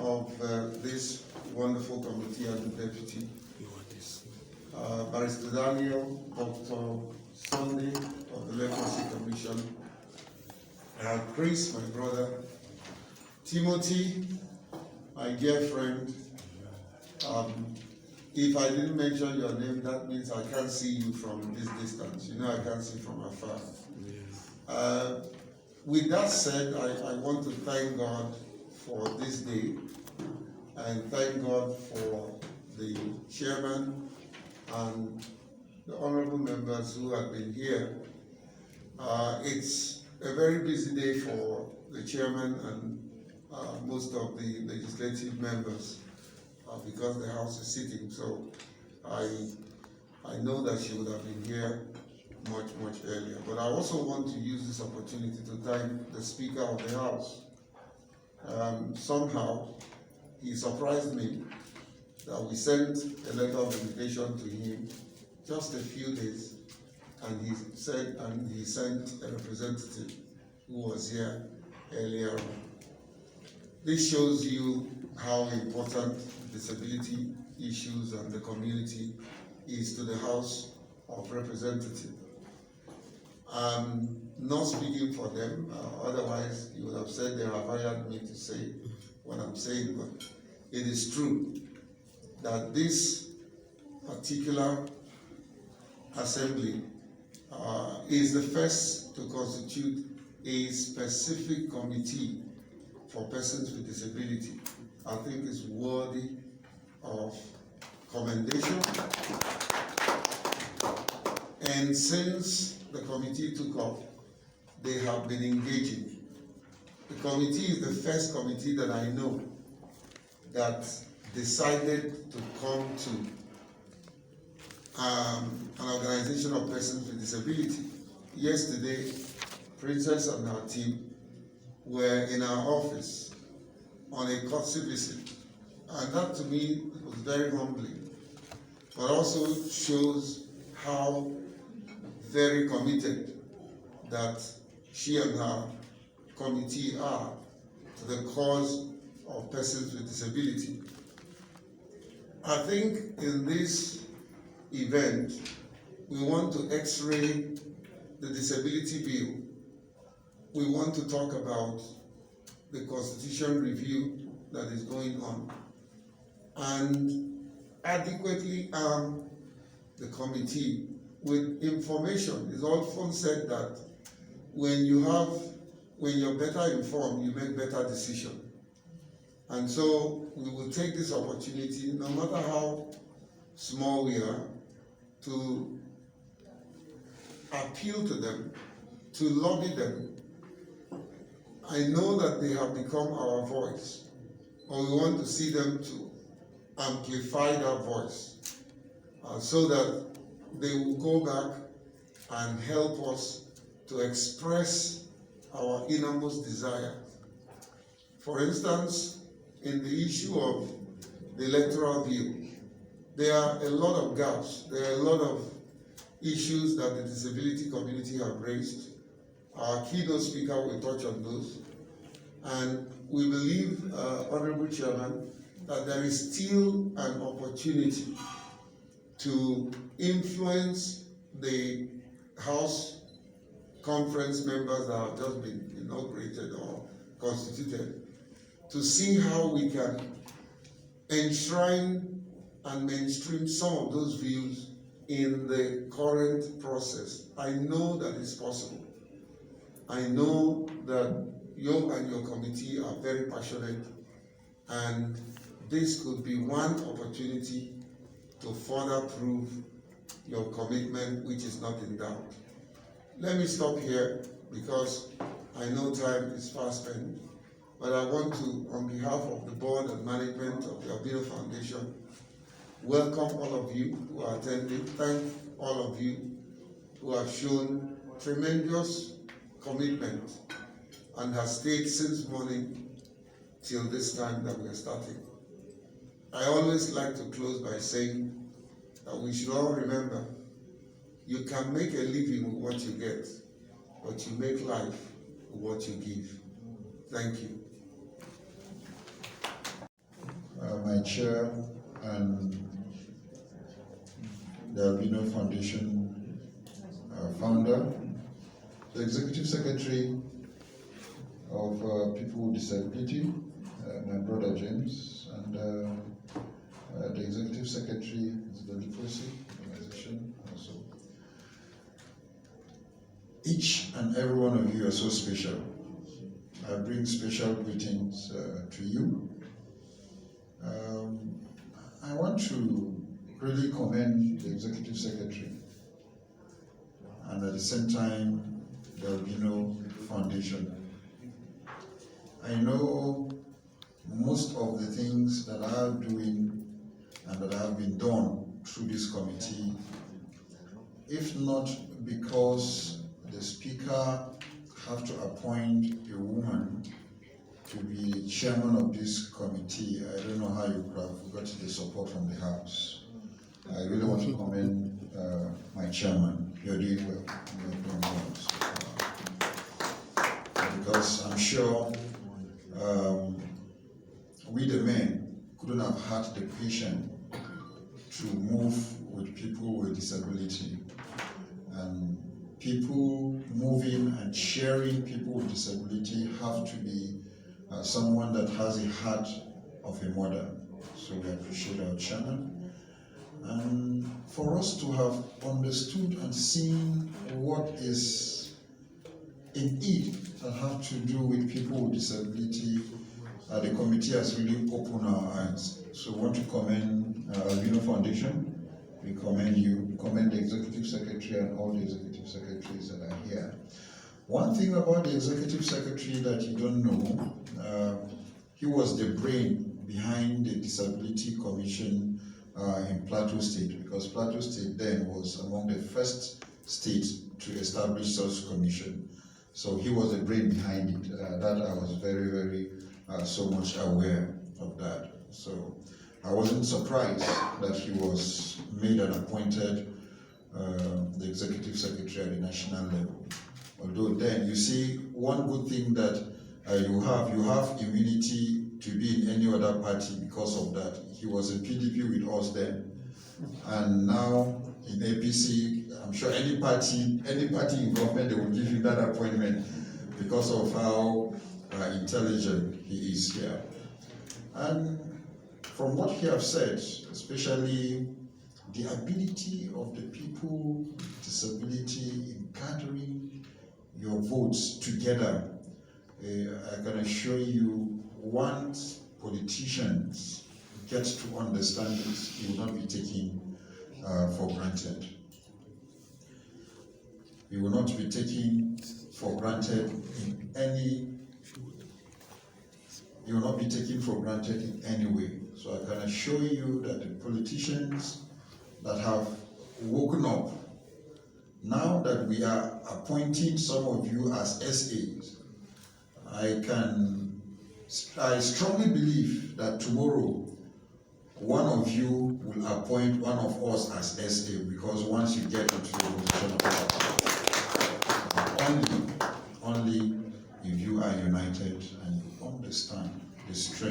of this wonderful committee and the deputy, Barrister Daniel, Dr. Sunday of the Leprosy Commission, Chris, my brother, Timothy, my dear friend. If I didn't mention your name, that means I can't see you from this distance. You know, I can't see from afar. With that said, I want to thank God for this day and thank God for the chairman and the honorable members who have been here. It's a very busy day for the chairman and most of the legislative members because the House is sitting. So I know that she would have been here much earlier. But I also want to use this opportunity to thank the Speaker of the House. Somehow, he surprised me that we sent a letter of invitation to him just a few days, and he sent a representative who was here earlier on. This shows you how important disability issues and the community is to the House of Representatives. I'm not speaking for them, otherwise you would have said they have hired me to say what I'm saying, but it is true that this particular assembly is the first to constitute a specific committee for persons with disability. I think it's worthy of commendation. And since the committee took off, they have been engaging. The committee is the first committee that I know that decided to come to an organization of persons with disability. Yesterday, Princess and her team were in our office on a courtesy visit, and that to me was very humbling, but also shows how very committed that she and her committee are to the cause of persons with disability. I think in this event, we want to x-ray the disability bill. We want to talk about the constitution review that is going on and adequately arm the committee with information. It's often said that when you're better informed, you make better decisions. And so we will take this opportunity, no matter how small we are, to appeal to them, to lobby them. I know that they have become our voice, but we want to see them to amplify that voice so that they will go back and help us to express our innermost desire. For instance, in the issue of the electoral bill, there are a lot of gaps. There are a lot of issues that the disability community have raised. Our keynote speaker will touch on those. And we believe, Honorable Chairman, that there is still an opportunity to influence the House conference members that have just been inaugurated or constituted to see how we can enshrine and mainstream some of those views in the current process. I know that it's possible. I know that you and your committee are very passionate, and this could be one opportunity to further prove your commitment, which is not in doubt. Let me stop here because I know time is fast spent, but I want to, on behalf of the board and management of the Albino Foundation, welcome all of you who are attending. Thank all of you who have shown tremendous commitment and have stayed since morning till this time that we are starting. I always like to close by saying that we should all remember, you can make a living with what you get, but you make life with what you give. Thank you. chair and the Albino Foundation founder, the executive secretary of People with Disability, my brother James, and the executive secretary of the Literacy Organization also. Each and every one of you are so special. I bring special greetings to you. I want to really commend the executive secretary and at the same time the Albino Foundation. I know most of the things that I am doing and that have been done through this committee, if not because the speaker have to appoint a woman to be chairman of this committee, I don't know how you could have got the support from the House. I really want to commend my chairman. You're doing well. You're doing well. Because I'm sure we the men couldn't have had the patience to move with people with disability, and people moving and sharing people with disability have to be someone that has a heart of a mother. So we appreciate our chairman, and for us to have understood and seen what is in it that have to do with people with disability, the committee has really opened our eyes. So we want to commend Albino Foundation. We commend you, we commend the executive secretary and all the executive secretaries that are here. One thing about the executive secretary that you don't know, he was the brain behind the Disability Commission in Plateau State, because Plateau State then was among the first states to establish such commission. So he was the brain behind it. That I was very, very so much aware of that. So I wasn't surprised that he was made and appointed the executive secretary at the national level. Although then, you see, one good thing that you have immunity to be in any other party because of that. He was in PDP with us then, and now in APC, I'm sure any party in government, they will give him that appointment because of how intelligent he is here. And from what he has said, especially the ability of the people with disability in gathering your votes together, I can assure you, once politicians get to understand this, it will not be taken for granted. We will not be taken for granted in any. You will not be taken for granted in any way. So I can assure you that the politicians that have woken up, now that we are appointing some of you as SAs, I strongly believe that tomorrow one of you will appoint one of us as SA, because once you get into the position of power, only if you are united and you understand the strength